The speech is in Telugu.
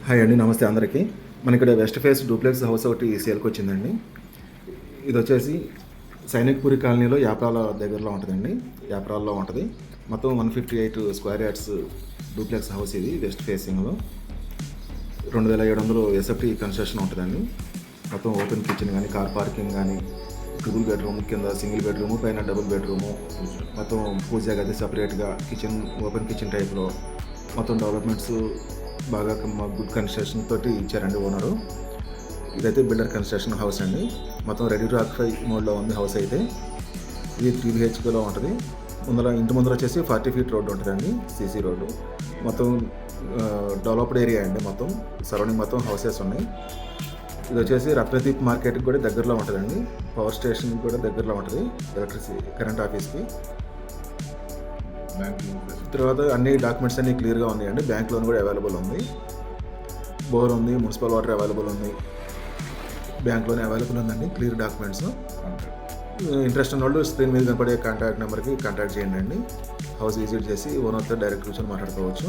హాయ్ అండి, నమస్తే అందరికీ. మన ఇక్కడ వెస్ట్ ఫేస్ డూప్లెక్స్ హౌస్ ఒకటి సేల్కి వచ్చిందండి. ఇది వచ్చేసి సైనిక్పురి కాలనీలో యాప్రాల దగ్గరలో ఉంటుందండి. యాప్రాల్లో ఉంటుంది. మొత్తం 158 స్క్వేర్ యార్డ్స్ డూప్లెక్స్ హౌస్ ఇది వెస్ట్ ఫేసింగ్లో. 2700 ఎస్ఎఫ్టీ కన్స్ట్రక్షన్ ఉంటుందండి. మొత్తం ఓపెన్ కిచెన్ కానీ, కార్ పార్కింగ్ కానీ, ట్రిపుల్ బెడ్రూమ్, కింద సింగిల్ బెడ్రూము, పైన డబుల్ బెడ్రూము, మొత్తం పూజ గది సపరేట్గా, కిచెన్ ఓపెన్ కిచెన్ టైప్లో మొత్తం డెవలప్మెంట్స్ బాగా గుడ్ కన్స్ట్రక్షన్ తోటి ఇచ్చారండి ఓనరు. ఇదైతే బిల్డర్ కన్స్ట్రక్షన్ హౌస్ అండి. మొత్తం రెడీ టు ఆక్యుపై మోడ్లో ఉంది హౌస్ అయితే. ఇది 3 BHKలో ఉంటుంది. ఇంటి ముందర వచ్చేసి 40 feet రోడ్డు ఉంటుందండి, సీసీ రోడ్డు. మొత్తం డెవలప్డ్ ఏరియా అండి. మొత్తం సరౌండింగ్ మొత్తం హౌసెస్ ఉన్నాయి. ఇది వచ్చేసి రత్నదీప్ మార్కెట్కి కూడా దగ్గరలో ఉంటుందండి. పవర్ స్టేషన్కి కూడా దగ్గరలో ఉంటుంది, కరెంట్ ఆఫీస్కి. తర్వాత అన్ని డాక్యుమెంట్స్ అన్నీ క్లియర్గా ఉన్నాయండి. బ్యాంక్ లోన్ కూడా అవైలబుల్ ఉంది. బోర్ ఉంది, మున్సిపల్ వాటర్ అవైలబుల్ ఉంది, బ్యాంక్ లోన్ అవైలబుల్ ఉందండి. Clear documents. ఇంట్రెస్ట్ ఉన్న వాళ్ళు స్క్రీన్ మీద కనపడే కాంటాక్ట్ నెంబర్కి కాంటాక్ట్ చేయండి అండి. హౌస్ విజిట్ చేసి ఓనర్తో డైరెక్ట్ కూర్చొని మాట్లాడుకోవచ్చు.